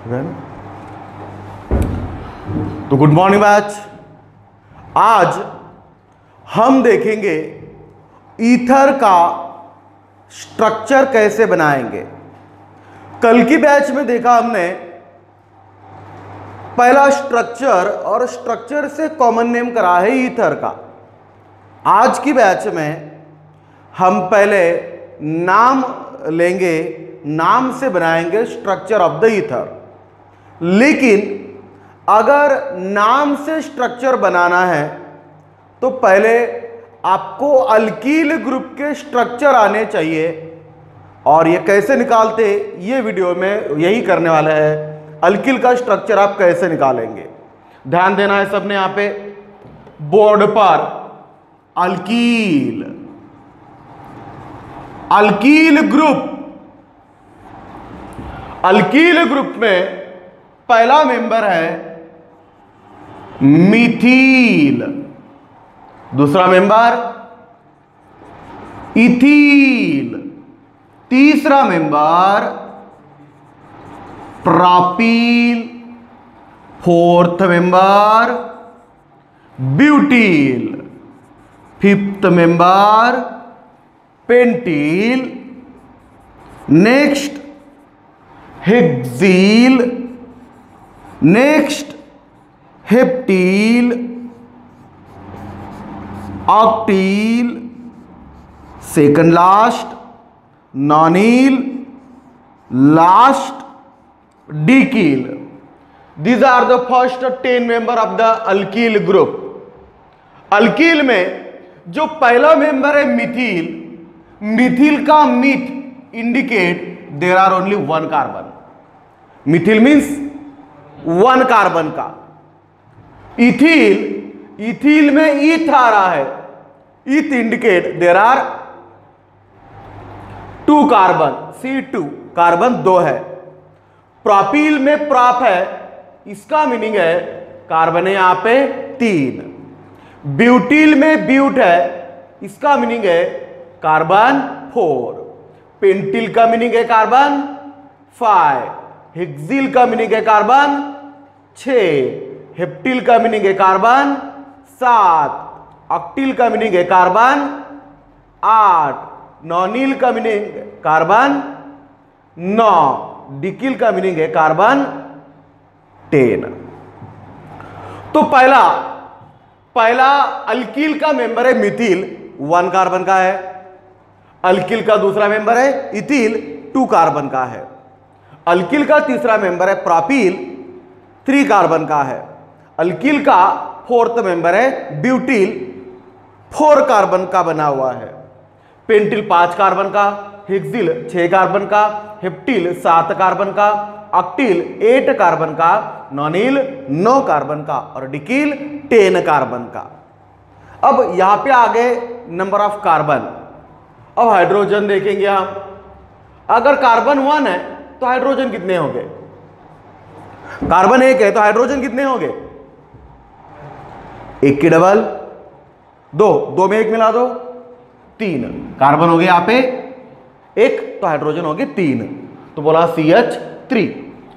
है ना? तो गुड मॉर्निंग बैच। आज हम देखेंगे ईथर का स्ट्रक्चर कैसे बनाएंगे। कल की बैच में देखा हमने पहला स्ट्रक्चर, और स्ट्रक्चर से कॉमन नेम करा है ईथर का। आज की बैच में हम पहले नाम लेंगे, नाम से बनाएंगे स्ट्रक्चर ऑफ द ईथर। लेकिन अगर नाम से स्ट्रक्चर बनाना है तो पहले आपको अल्कील ग्रुप के स्ट्रक्चर आने चाहिए, और ये कैसे निकालते ये वीडियो में यही करने वाला है। अल्कील का स्ट्रक्चर आप कैसे निकालेंगे, ध्यान देना है सबने। यहां पे बोर्ड पर alkyl, alkyl group, alkyl group में पहला मेंबर है मिथील, दूसरा मेंबर इथील, तीसरा member propyl, fourth member butyl, fifth member pentyl, next hexyl, next heptyl, octyl, second last nonyl, last decyl. These are the first 10 member of the alkyl group. Alkyl में जो पहला member है methyl, methyl का meth indicate there are only one carbon. Methyl means one carbon का। Ethyl, ethyl में ईथ आ रहा है, eth indicate there are 2 carbon, C2 carbon 2 है। प्रोपील में प्रॉप है, इसका मीनिंग है कार्बन है यहां पे 3। ब्यूटील में ब्यूट है, इसका मीनिंग है कार्बन 4। पेंटिल का मीनिंग है कार्बन 5। हेक्सील का मीनिंग है कार्बन 6। हेप्टील का मीनिंग है कार्बन 7। ऑक्टील का मीनिंग है कार्बन 8। नॉनील का मीनिंग कार्बन 9। डिकील का मीनिंग है कार्बन 10। तो पहला अल्कील का मेंबर है मिथील, 1 कार्बन का है। अल्कील का दूसरा मेंबर है इथील, 2 कार्बन का है। अल्कील का तीसरा मेंबर है प्रोपील, 3 कार्बन का है। अल्कील का फोर्थ मेंबर है ब्यूटील, 4 कार्बन का बना हुआ है। पेंटिल 5 कार्बन का, हेक्सील 6 कार्बन का, हेप्टील 7 कार्बन का, ऑक्टील 8 कार्बन का, नॉनील 9 कार्बन का, और डिकील 10 कार्बन का। अब यहां पे आ गए नंबर ऑफ कार्बन। अब हाइड्रोजन देखेंगे हम। अगर कार्बन 1 है तो हाइड्रोजन कितने होंगे? कार्बन 1 है तो हाइड्रोजन कितने होंगे? 1 की डबल 2, 2 में 1 मिला दो 3। कार्बन हो गया यहां पे 1 तो हाइड्रोजन हो गए 3, तो बोला CH3,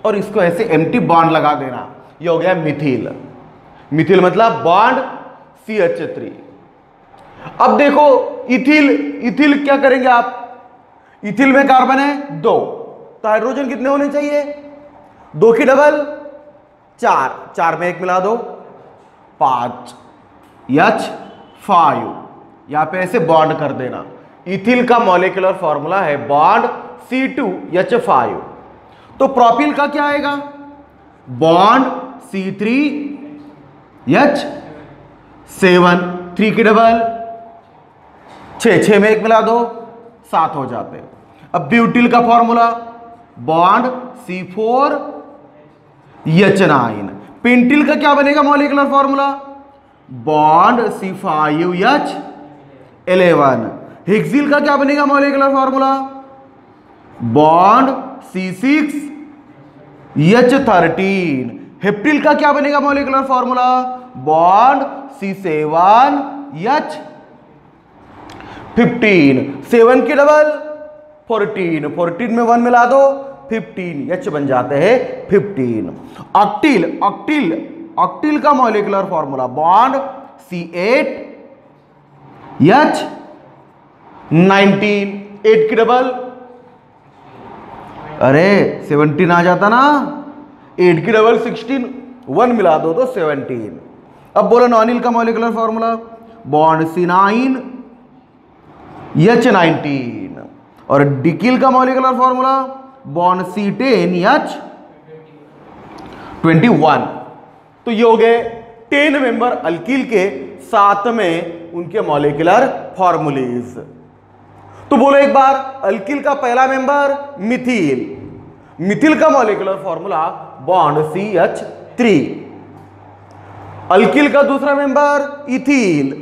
और इसको ऐसे एम्प्टी बॉन्ड लगा देना। ये हो गया मिथील। मिथील मतलब बॉन्ड CH3। अब देखो इथील, इथील क्या करेंगे आप? इथील में कार्बन है 2, तो हाइड्रोजन कितने होने चाहिए? 2 की डबल 4, 4 में 1 मिला दो 5, H5। यहां पे ऐसे बॉन्ड कर देना। इथील का मॉलिक्यूलर फॉर्मूला है बॉन्ड C2H5। तो प्रोपील का क्या आएगा? बॉन्ड C3H7, 3 की डबल 6, 6 में 1 मिला दो 7 हो जाते हैं। अब ब्यूटील का फॉर्मूला बॉन्ड C4H9। पेंटिल का क्या बनेगा मॉलिक्यूलर फॉर्मूला? Bond C5H11। हेक्सील का क्या बनेगा मॉलिक्यूलर फॉर्मूला? Bond C6H13। हेप्टील का क्या बनेगा मॉलिक्यूलर फॉर्मूला? Bond C7H15। 7 की डबल 14, 14 में 1 मिला दो 15, H बन जाते हैं 15। ऑक्टिल, ऑक्टिल, ऑक्टिल का molecular formula bond C8 H 19, 8 की डबल, अरे 17 आ जाता ना, 8 की डबल 16, 1 मिला दो तो 17। अब बोलो नॉनिल का molecular formula bond C9 H 19 और डिकिल का molecular formula bond C10 H 21। तो ये हो गए 10 मेंबर अल्कील के साथ में उनके मॉलिक्यूलर फॉर्मूलेज। तो बोलो एक बार, अल्कील का पहला मेंबर मिथिल, मिथिल का molecular formula bond CH3। Alkyl का दूसरा मेंबर इथील,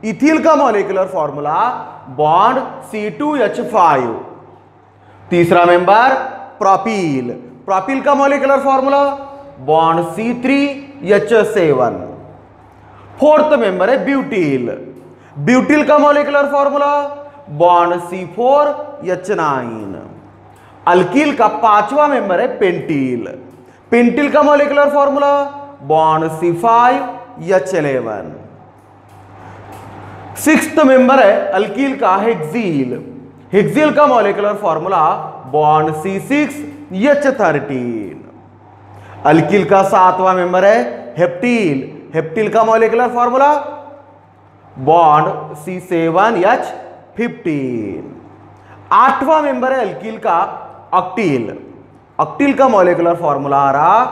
इथील का मॉलिक्यूलर फॉर्मूला बॉन्ड C2H5। तीसरा मेंबर प्रोपील, प्रोपील का molecular formula bond C3H7। Fourth member है ब्यूटील, ब्यूटील का molecular formula bond C4H9। Alkyl का पांचवा मेंबर है पेंटील, पेंटील का molecular formula bond C5H11। Sixth member है अल्कील का हेक्सील, हेक्सील का molecular formula bond C6H13। Alkyl का सातवां मेंबर है हेप्टील, हेप्टील का मॉलिक्यूलर फॉर्मूला बॉन्ड C7H15। आठवां मेंबर है अल्कील का ऑक्टील, ऑक्टील का मॉलिक्यूलर फॉर्मूला आ रहा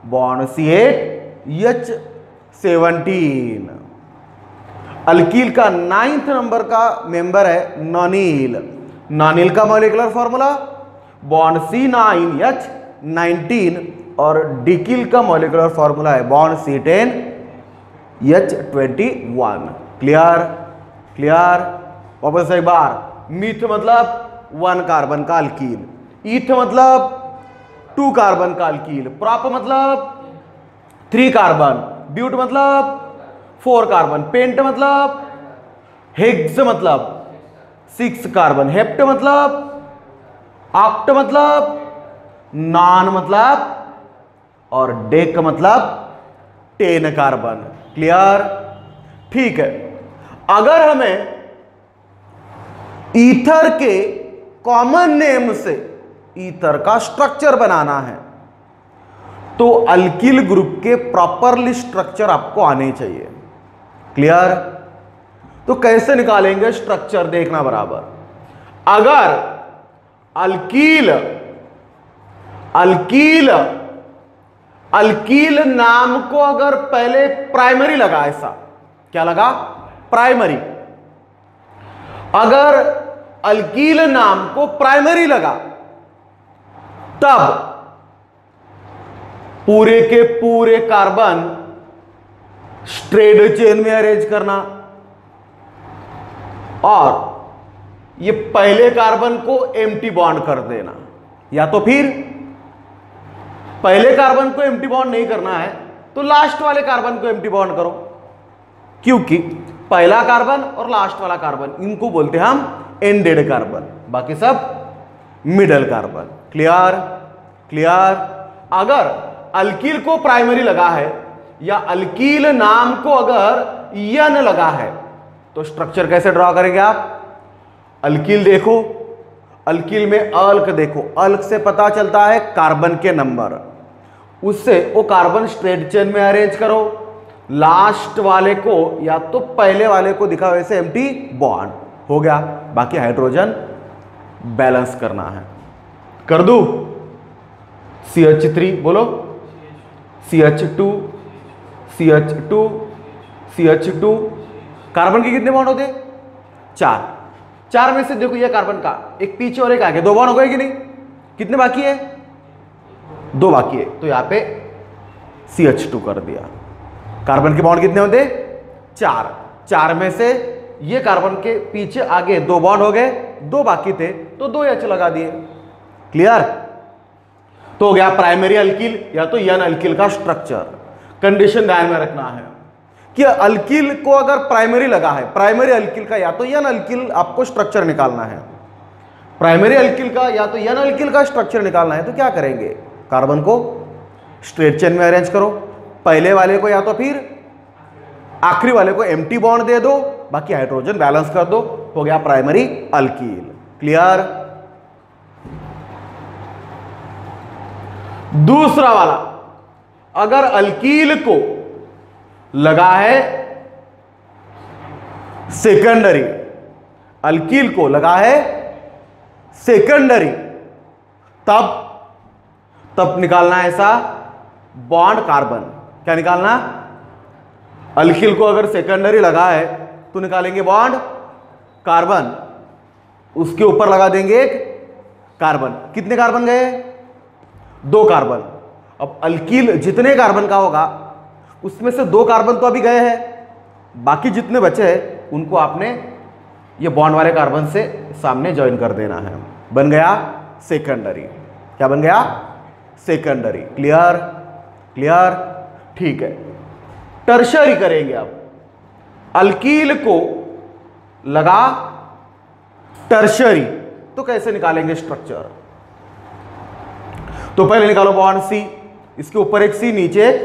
बॉन्ड C8H17। अल्कील का 9th नंबर का मेंबर है नॉनिल, नॉनिल का मॉलिक्यूलर फॉर्मूला बॉन्ड C9H19 और डिकिल का मॉलिक्यूलर फॉर्मूला है बॉन्ड C10H21। Clear, clear. वापस एक बार, मीथ मतलब 1 कार्बन का अल्कील, ईथ मतलब 2 कार्बन का अल्कील, प्रॉप मतलब 3 कार्बन, ब्यूट मतलब 4 कार्बन, पेंट मतलब, हेक्स मतलब 6 कार्बन, हेप्ट मतलब, ऑक्ट मतलब, नॉन मतलब और डेक मतलब 10 कार्बन। क्लियर, ठीक है। अगर हमें ईथर के कॉमन नेम से ईथर का स्ट्रक्चर बनाना है तो अल्किल ग्रुप के प्रॉपरली स्ट्रक्चर आपको आने चाहिए। क्लियर, तो कैसे निकालेंगे स्ट्रक्चर, देखना बराबर। अगर अल्कील अल्कील अल्कील नाम को अगर पहले प्राइमरी लगा, ऐसा क्या लगा, प्राइमरी, अगर अल्कील नाम को प्राइमरी लगा तब पूरे के पूरे कार्बन स्ट्रेट चेन में अरेंज करना और ये पहले कार्बन को एम्प्टी बॉन्ड कर देना, या तो फिर पहले कार्बन को एम्प्टी बॉन्ड नहीं करना है तो लास्ट वाले कार्बन को एम्प्टी बॉन्ड करो, क्योंकि पहला कार्बन और लास्ट वाला कार्बन इनको बोलते हैं हम एंडेड कार्बन, बाकी सब मिडल कार्बन। Clear, clear. अगर अल्कील को प्राइमरी लगा है या अल्कील नाम को अगर यन लगा है तो स्ट्रक्चर कैसे ड्रॉ करेंगे आप? अल्कील देखो, अल्कील में अल्क देखो, अल्क से पता चलता है कार्बन के नंबर, उससे वो कार्बन स्ट्रेट चेन में अरेंज करो, लास्ट वाले को या तो पहले वाले को दिखा वैसे एम्प्टी बॉन्ड हो गया, बाकी हाइड्रोजन बैलेंस करना है। कर दूं? CH3 बोलो, CH2 CH2 CH2, कार्बन के कितने बॉन्ड होते? 4, 4 में से देखो ये कार्बन का एक पीछे और एक आगे, 2 बॉन्ड हो गए कि नहीं? कितने बाकी है? 2 बाकी है, तो यहां पे CH2 कर दिया। कार्बन के बॉन्ड कितने होते? 4, 4 में से ये कार्बन के पीछे आगे 2 बॉन्ड हो गए, 2 बाकी थे तो 2 H लगा दिए। क्लियर, तो हो गया प्राइमरी अल्कील या तो यन अल्कील का स्ट्रक्चर। कंडीशन ध्यान में रखना है कि अल्कील को अगर प्राइमरी लगा है, प्राइमरी अल्कील का या तो यन अल्कील आपको स्ट्रक्चर निकालना है। प्राइमरी अल्किल का या तो एन अल्किल का स्ट्रक्चर निकालना है तो क्या करेंगे, कार्बन को स्ट्रेट चेन में अरेंज करो, पहले वाले को या तो फिर आखिरी वाले को एम्प्टी बॉन्ड दे दो, बाकी हाइड्रोजन बैलेंस कर दो, हो गया प्राइमरी अल्कील। क्लियर। दूसरा वाला, अगर अल्कील को लगा है सेकेंडरी, अल्कील को लगा है सेकेंडरी, तब निकालना है ऐसा बॉन्ड कार्बन। क्या निकालना, अल्कील को अगर सेकेंडरी लगा है तो निकालेंगे बॉन्ड कार्बन, उसके ऊपर लगा देंगे एक कार्बन। कितने कार्बन गए, 2 कार्बन। अब अल्कील जितने कार्बन का होगा उसमें से 2 कार्बन तो अभी गए हैं, बाकी जितने बचे हैं उनको आपने ये बॉन्ड वाले कार्बन से सामने ज्वाइन कर देना है, बन गया सेकेंडरी। क्या बन गया, सेकेंडरी। क्लियर, क्लियर, ठीक है। टर्शरी करेंगे अब, अल्कील को लगा टर्शरी तो कैसे निकालेंगे स्ट्रक्चर, तो पहले निकालो बॉन्ड सी, इसके ऊपर एक सी, नीचे एक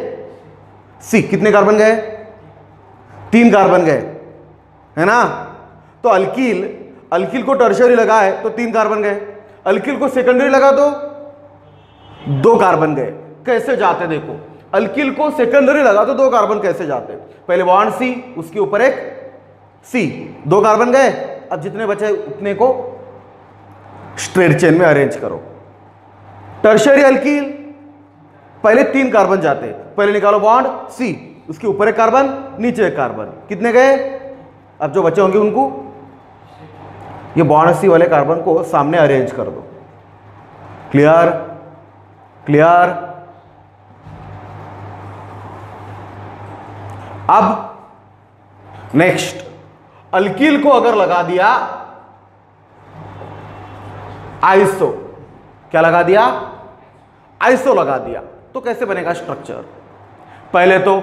सी। कितने कार्बन गए, 3 कार्बन गए, है ना। तो अल्कील को टर्शरी लगा है तो 3 कार्बन गए, अल्कील को सेकेंडरी लगा तो 2 कार्बन गए। कैसे जाते देखो, अल्कील को सेकेंडरी लगा तो 2 कार्बन कैसे जाते, पहले बॉन्ड सी, उसके ऊपर एक सी, 2 कार्बन गए। अब जितने बचे उतने को स्ट्रेट चेन में अरेंज करो। टर्शरी अल्कील, पहले 3 कार्बन जाते, पहले निकालो बॉन्ड सी, उसके ऊपर एक कार्बन, नीचे एक कार्बन। कितने गए, अब जो बचे होंगे उनको ये बॉन्ड सी वाले कार्बन को सामने अरेंज कर दो। Clear, clear. अब नेक्स्ट, अल्कील को अगर लगा दिया आइसो, क्या लगा दिया, आइसो लगा दिया तो कैसे बनेगा स्ट्रक्चर। पहले तो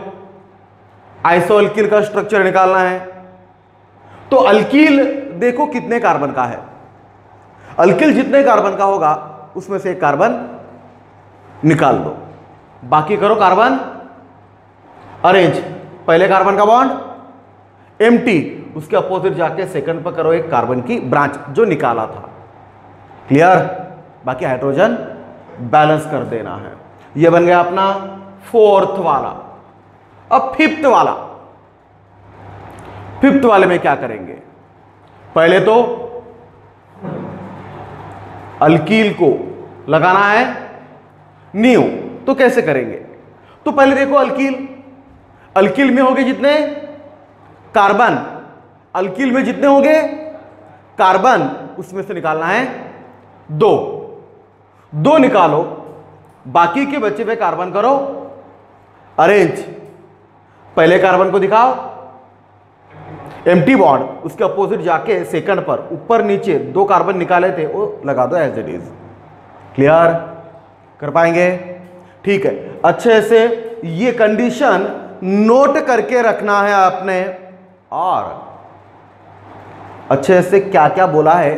आइसो अल्कील का स्ट्रक्चर निकालना है, तो अल्कील देखो कितने कार्बन का है, अल्कील जितने कार्बन का होगा उसमें से एक कार्बन निकाल दो, बाकी करो कार्बन अरेंज। पहले कार्बन का बॉन्ड एम्प्टी, उसके अपोजिट जाके सेकंड पर करो एक कार्बन की ब्रांच जो निकाला था। क्लियर, बाकी हाइड्रोजन बैलेंस कर देना है। यह बन गया अपना 4th वाला। अब 5th वाला, 5th वाले में क्या करेंगे, पहले तो अल्कील को लगाना है न्यू, तो कैसे करेंगे, तो पहले देखो अल्कील में होंगे जितने कार्बन, अल्कील में जितने होंगे कार्बन उसमें से निकालना है 2 निकालो, बाकी के बचे हुए कार्बन करो अरेंज। पहले कार्बन को दिखाओ एम्प्टी बॉन्ड, उसके अपोजिट जाके सेकंड पर ऊपर नीचे 2 कार्बन निकाले थे वो लगा दो एज इट इज। क्लियर, कर पाएंगे, ठीक है। अच्छे से ये कंडीशन नोट करके रखना है आपने, और अच्छे से क्या क्या बोला है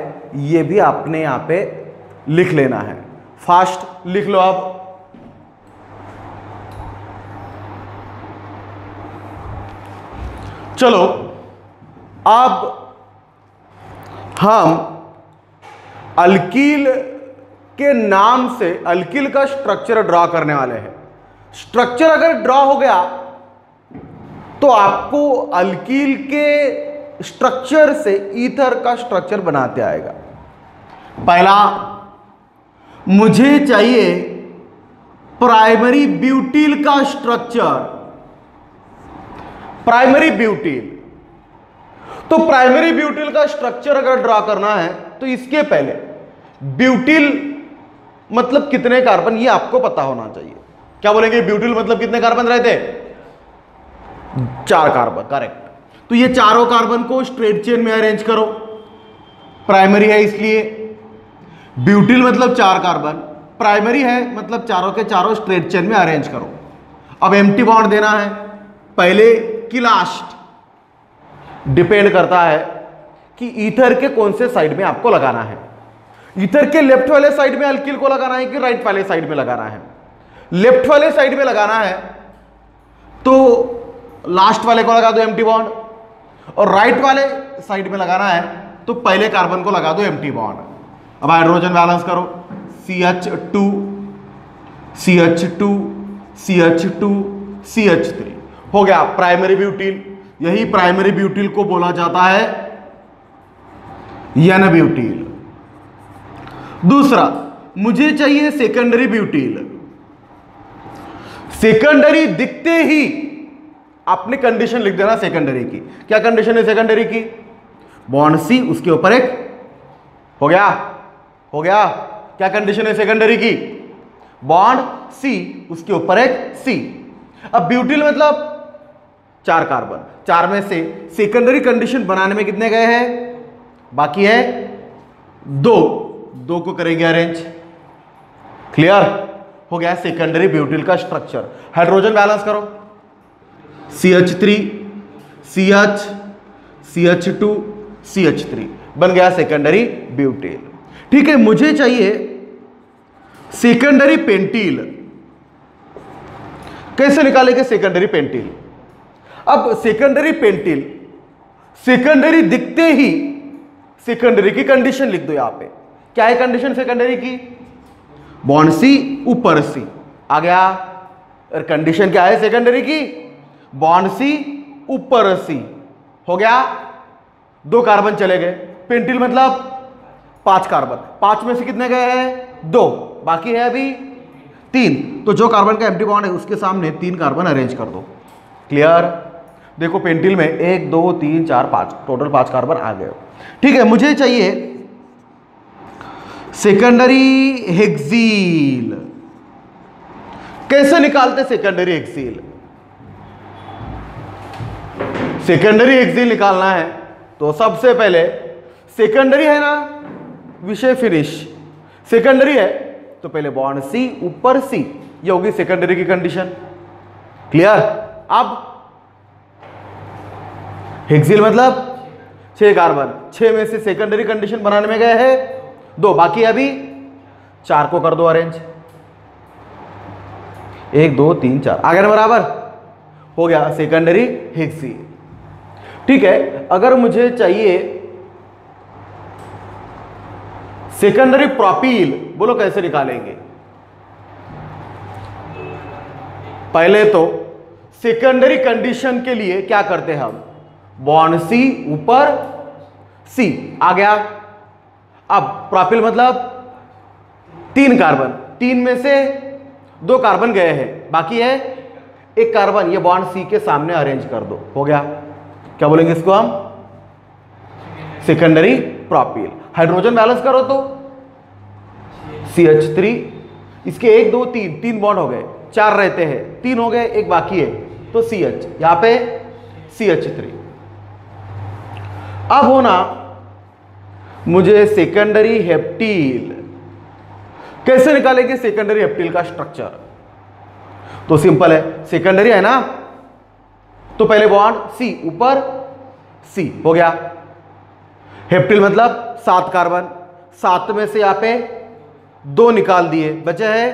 ये भी आपने यहां पे लिख लेना है। फास्ट लिख लो। अब चलो, अब हम अल्कील के नाम से अल्कील का स्ट्रक्चर ड्रॉ करने वाले हैं। स्ट्रक्चर अगर ड्रॉ हो गया तो आपको अल्कील के स्ट्रक्चर से ईथर का स्ट्रक्चर बनाते आएगा। पहला, मुझे चाहिए प्राइमरी ब्यूटील का स्ट्रक्चर, प्राइमरी ब्यूटील। तो प्राइमरी ब्यूटील का स्ट्रक्चर अगर ड्रॉ करना है तो इसके पहले ब्यूटील मतलब कितने कार्बन ये आपको पता होना चाहिए। क्या बोलेंगे, ब्यूटील मतलब कितने कार्बन रहते, 4 कार्बन, करेक्ट। तो ये चारों कार्बन को स्ट्रेट चेन में अरेंज करो, प्राइमरी है इसलिए, ब्यूटील मतलब 4 कार्बन, प्राइमरी है मतलब चारों के चारों स्ट्रेट चेन में अरेंज करो। अब एम्प्टी बॉन्ड देना है, पहले की लास्ट डिपेंड करता है कि ईथर के कौन से साइड में आपको लगाना है। ईथर के लेफ्ट वाले साइड में अल्किल को लगाना है कि राइट वाले साइड में लगाना है? लेफ्ट वाले साइड में लगाना है तो लास्ट वाले को लगा दो एम्प्टी बॉन्ड, और राइट वाले साइड में लगाना है तो पहले कार्बन को लगा दो एम्प्टी बॉन्ड। अब हाइड्रोजन बैलेंस करो, CH2 CH2 CH2 CH3 हो गया प्राइमरी ब्यूटील। यही प्राइमरी ब्यूटील को बोला जाता है एन ब्यूटील। दूसरा, मुझे चाहिए सेकेंडरी ब्यूटील। सेकेंडरी दिखते ही आपने कंडीशन लिख देना सेकेंडरी की। क्या कंडीशन है सेकेंडरी की? बॉन्ड C, उसके ऊपर एक, हो गया हो गया। क्या कंडीशन है सेकेंडरी की? बॉन्ड C, उसके ऊपर एक C। अब ब्यूटील मतलब 4 कार्बन, 4 में से सेकेंडरी कंडीशन बनाने में कितने गए हैं? बाकी है 2 को करेंगे अरेंज। क्लियर हो गया सेकेंडरी ब्यूटील का स्ट्रक्चर। हाइड्रोजन बैलेंस करो, CH3 CH CH2 CH3 बन गया सेकेंडरी ब्यूटील। ठीक है, मुझे चाहिए सेकेंडरी पेंटील। कैसे निकालेंगे सेकेंडरी पेंटील? अब सेकेंडरी पेंटील, सेकेंडरी दिखते ही सेकेंडरी की कंडीशन लिख दो। यहां पे क्या है कंडीशन सेकेंडरी की? बॉन्ड C ऊपर C आ गया। और कंडीशन क्या है सेकेंडरी की? बॉन्ड C ऊपर C हो गया। 2 कार्बन चले गए। पेंटिल मतलब 5 कार्बन, 5 में से कितने गए हैं? 2, बाकी है अभी 3। तो जो कार्बन का एम्प्टी बॉन्ड है उसके सामने 3 कार्बन अरेंज कर दो। क्लियर? देखो पेंटिल में 1 2 3 4 5 टोटल 5 कार्बन आ गए। ठीक है, मुझे चाहिए सेकेंडरी हेक्सील। कैसे निकालते सेकेंडरी हेक्सील? सेकेंडरी हेक्सील निकालना है तो सबसे पहले सेकेंडरी है ना, विषय फिनिश। सेकेंडरी है तो पहले बॉन्ड C ऊपर C, ये होगी सेकेंडरी की कंडीशन। क्लियर? अब हेक्सील मतलब 6 कार्बन, 6 में से सेकेंडरी कंडीशन बनाने में गए हैं 2, बाकी अभी 4 को कर दो अरेंज। 1 2 3 4 आ गया ना बराबर? हो गया सेकेंडरी हेक्सील। ठीक है, अगर मुझे चाहिए सेकेंडरी प्रोपील, बोलो कैसे निकालेंगे? पहले तो सेकेंडरी कंडीशन के लिए क्या करते हैं हम? बॉन्ड C ऊपर C आ गया। अब प्रोपील मतलब 3 कार्बन, 3 में से 2 कार्बन गए हैं, बाकी है 1 कार्बन, ये बॉन्ड C के सामने अरेंज कर दो। हो गया, क्या बोलेंगे इसको हम? Secondary propyl. हाइड्रोजन बैलेंस करो तो CH3, इसके 1 2 3 बॉन्ड हो गए, 4 रहते हैं, 3 हो गए, 1 बाकी है तो CH, यहां पे CH3। अब होना मुझे सेकेंडरी हेप्टील। कैसे निकालेंगे सेकेंडरी हेप्टील का स्ट्रक्चर? तो सिंपल है, सेकेंडरी है ना तो पहले बॉन्ड C ऊपर C हो गया। हेप्टील मतलब 7 कार्बन, 7 में से यहां पे 2 निकाल दिए, बचे है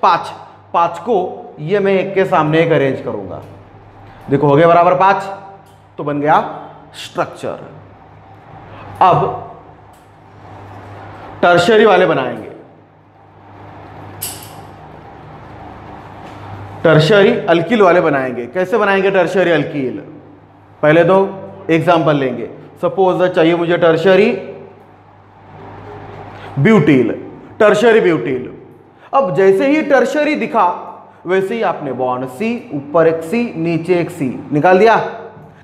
5। 5 को ये मैं 1 के सामने एक अरेंज करूंगा। देखो हो गया बराबर 5, तो बन गया स्ट्रक्चर। अब टर्शियरी वाले बनाएंगे। टर्शियरी अल्कील वाले बनाएंगे। कैसे बनाएंगे टर्शियरी अल्कील? पहले दो एग्जांपल लेंगे। सपोज चाहिए मुझे टर्शियरी ब्यूटील, टर्शियरी ब्यूटील। अब जैसे ही टर्शियरी दिखा वैसे ही आपने बॉन्ड C ऊपर एक C नीचे एक C निकाल दिया।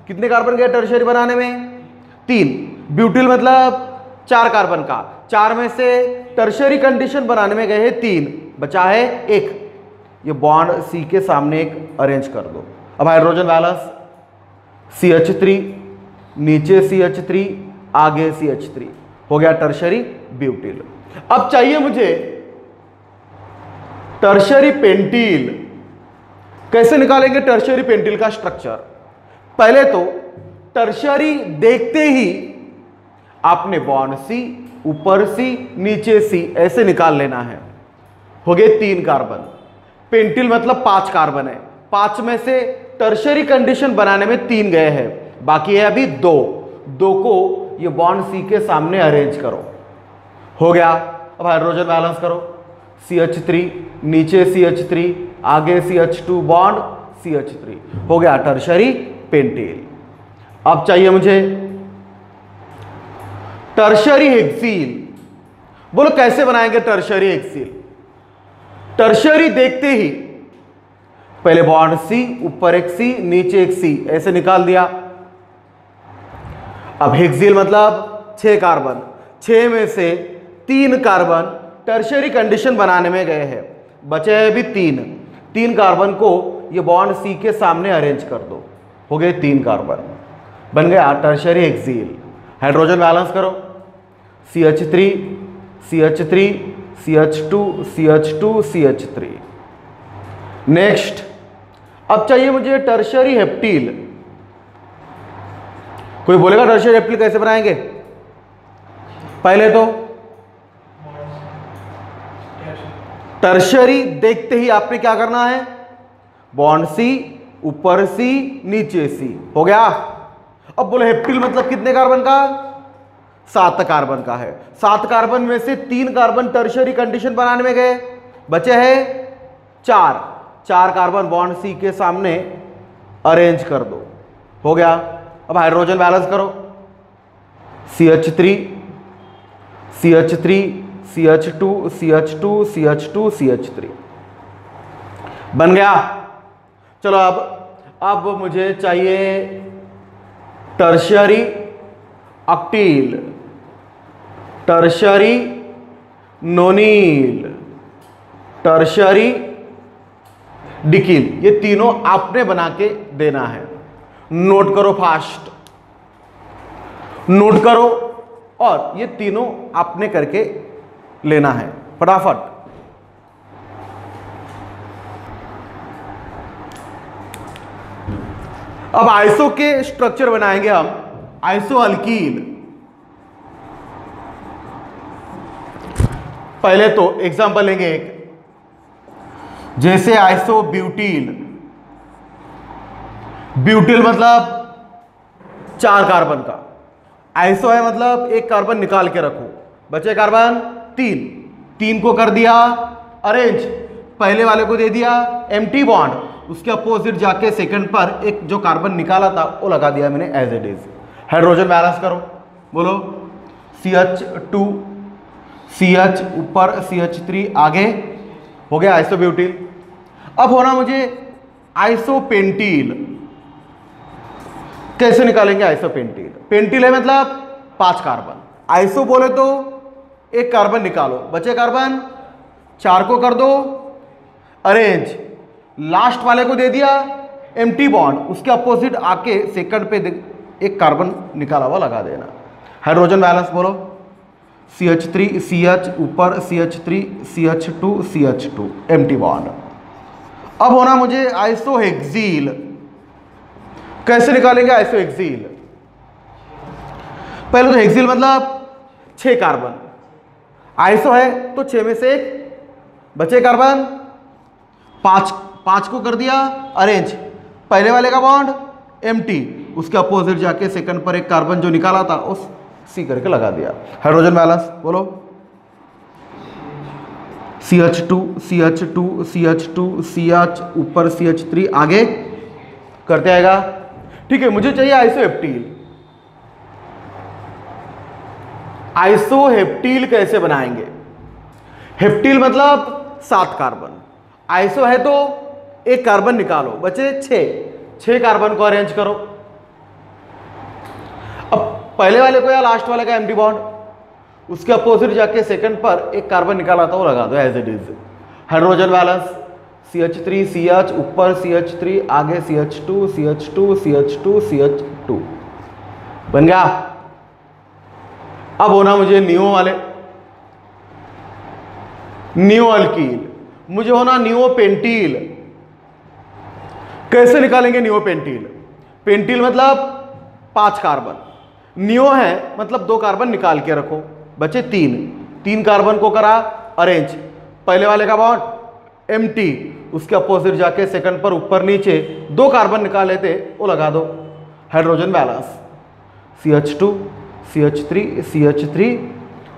कितने कार्बन गए टर्शियरी बनाने में? 3। ब्यूटील मतलब 4 कार्बन का, 4 में से टर्शियरी कंडीशन बनाने में गए हैं 3, बचा है 1। ये बॉन्ड C के सामने एक अरेंज कर दो। अब हाइड्रोजन बैलेंस, CH3 नीचे CH3 आगे CH3 हो गया टर्शियरी ब्यूटील। अब चाहिए मुझे टर्शियरी पेंटील। कैसे निकालेंगे टर्शियरी पेंटील का स्ट्रक्चर? पहले तो टर्शियरी देखते ही आपने बॉन्ड C ऊपर C नीचे C ऐसे निकाल लेना है। हो गए 3 कार्बन। पेंटिल मतलब 5 कार्बन है, 5 में से टर्शरी कंडीशन बनाने में 3 गए हैं, बाकी है अभी 2 को ये बॉन्ड C के सामने अरेंज करो। हो गया। अब हाइड्रोजन बैलेंस करो, CH3 नीचे CH3 आगे CH2 बॉन्ड CH3, हो गया टर्शरी पेंटिल। अब चाहिए मुझे टर्शरी हेक्सील। बोलो कैसे बनाएंगे टर्शरी हेक्सील? टर्शरी देखते ही पहले बॉन्ड C, ऊपर एक C नीचे एक C ऐसे निकाल दिया। अब हेक्सील मतलब 6 कार्बन, 6 में से 3 कार्बन टर्शरी कंडीशन बनाने में गए हैं, बचे हैं अभी 3 कार्बन को ये बॉन्ड C के सामने अरेंज कर दो। हो गए 3 कार्बन, बन गया टर्शरी हेक्सील। हाइड्रोजन बैलेंस करो, CH3 CH3 CH2 CH2 CH3। Next अब चाहिए मुझे टर्शरी हेप्टील। कोई बोलेगा टर्शरी हेप्टील कैसे बनाएंगे? पहले तो टर्शरी देखते ही आपने क्या करना है, बॉन्ड C ऊपर C नीचे C, हो गया। अब बोले हेप्टील मतलब कितने कार्बन का? 7 कार्बन का है। 7 कार्बन में से 3 कार्बन टर्शरी कंडीशन बनाने में गए, बचे हैं 4 कार्बन बॉन्ड C के सामने अरेंज कर दो। हो गया। अब हाइड्रोजन बैलेंस करो, CH3 CH3 CH2 CH2 CH2 CH3, बन गया। चलो अब मुझे चाहिए टर्शरी अक्टील, टर्शरी नोनील, टर्शरी डिकील। ये तीनों आपने बना के देना है। नोट करो, फास्ट नोट करो, और ये तीनों आपने करके लेना है फटाफट। अब आइसो के स्ट्रक्चर बनाएंगे हम। आइसो अल्कील, पहले तो एग्जांपल लेंगे एक, जैसे आइसो ब्यूटील। ब्यूटील मतलब 4 कार्बन का, आइसो है मतलब 1 कार्बन निकाल के रखो, बचे कार्बन 3 को कर दिया अरेंज, पहले वाले को दे दिया एम्प्टी बॉन्ड, उसके अपोजिट जाके सेकंड पर एक जो कार्बन निकाला था वो लगा दिया मैंने as it is. Hydrogen balance करो, बोलो CH2 CH ऊपर CH3 आगे, हो गया आइसोब्यूटील। अब होना मुझे आइसोपेंटील। कैसे निकालेंगे आइसोपेंटील? पेंटील है मतलब 5 कार्बन, आइसो बोले तो 1 कार्बन निकालो, बचे कार्बन 4 को कर दो अरेंज, लास्ट वाले को दे दिया एम्प्टी बॉन्ड, उसके अपोजिट आके सेकंड पे 1 कार्बन निकाला हुआ लगा देना। हाइड्रोजन बैलेंस बोलो CH3 CH ऊपर CH3 CH2 CH2 empty bond. अब होना मुझे आइसोहेक्सील। कैसे निकालेंगे आइसोहेक्सील? पहले तो हेक्सील मतलब 6 कार्बन, आइसो है तो 6 में से 1, बचे कार्बन 5 को कर दिया अरेंज, पहले वाले का बॉन्ड एम्प्टी, उसके अपोजिट जाके सेकंड पर 1 कार्बन जो निकाला था उस C करके लगा दिया। हाइड्रोजन बैलेंस बोलो CH2 CH2 CH2 CH ऊपर CH3 आगे करते आएगा। ठीक है, मुझे चाहिए आइसोहेप्टील। आइसोहेप्टील कैसे बनाएंगे? हेप्टील मतलब 7 कार्बन, आइसो है तो 1 कार्बन निकालो, बचे 6 कार्बन को अरेंज करो। अब पहले वाले को या लास्ट वाले का एम्प्टी बॉन्ड, उसके अपोजिट जाके सेकंड पर 1 कार्बन निकाला था वो लगा दो as it is. Hydrogen balance CH3 CH ऊपर CH3 आगे CH2 CH2 CH2 CH2, बन गया। अब होना मुझे नियो वाले, नियो अल्कील, मुझे होना नियो पेंटील। कैसे निकालेंगे नियो पेंटील? पेंटील मतलब 5 कार्बन, नियो है मतलब 2 कार्बन निकाल के रखो, बचे 3 कार्बन को करा अरेंज, पहले वाले का बॉन्ड एम्प्टी, उसके अपोजिट जाके सेकंड पर ऊपर नीचे 2 कार्बन निकाले थे वो लगा दो, hydrogen balance CH2 CH3 CH3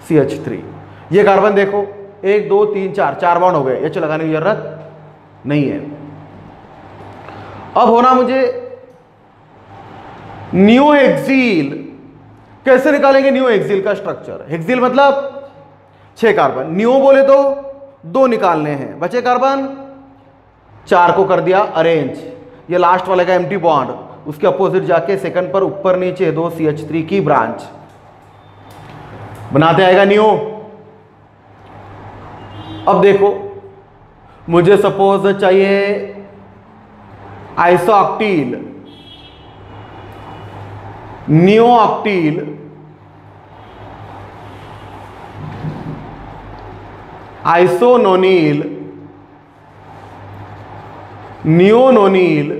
CH3। ये कार्बन देखो 1 2 3 4 बॉन्ड हो गए, H लगाने की जरूरत नहीं है। अब होना मुझे नियोहेक्सिल, कैसे निकालेंगे नियोहेक्सिल का स्ट्रक्चर? हेक्सिल मतलब 6 कार्बन, नियो बोले तो 2 निकालने हैं, बचे कार्बन 4 को कर दिया अरेंज, ये लास्ट वाले का एम्प्टी बॉन्ड, उसके अपोजिट जाके सेकंड पर ऊपर नीचे 2 CH3 की ब्रांच बनाते आएगा नियो। अब देखो मुझे सपोज चाहिए आइसोऑक्टील, नियोऑक्टील, आइसोनोनिल, नियोनोनिल,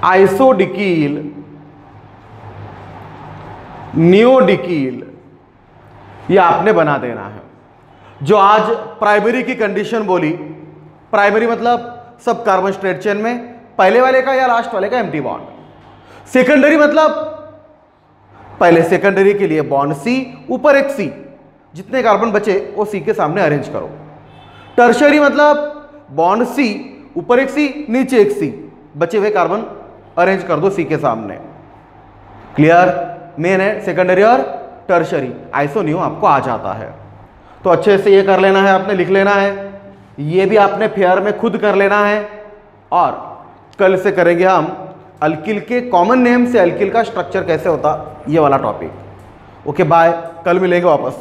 आइसोडिकील, नियोडिकील, ये आपने बना देना है। जो आज प्राइमरी की कंडीशन बोली, प्राइमरी मतलब सब कार्बन स्ट्रेट चेन में पहले वाले का या लास्ट वाले का एम्प्टी बॉन्ड। सेकेंडरी मतलब पहले सेकेंडरी के लिए बॉन्ड सी, ऊपर एक सी, जितने कार्बन बचे वो सी के सामने अरेंज करो। टर्शरी मतलब बॉन्ड सी, ऊपर एक सी, नीचे एक सी, बचे हुए कार्बन अरेंज कर दो सी के सामने। क्लियर? मेन है सेकेंडरी और टर्शरी, आइसोनियो आपको आ जाता है। तो अच्छे से ये कर लेना है, आपने लिख लेना है, ये भी आपने फेयर में खुद कर लेना है। और कल से करेंगे हम अल्किल के कॉमन नेम से अल्किल का स्ट्रक्चर कैसे होता, ये वाला टॉपिक। ओके बाय, कल मिलेंगे वापस।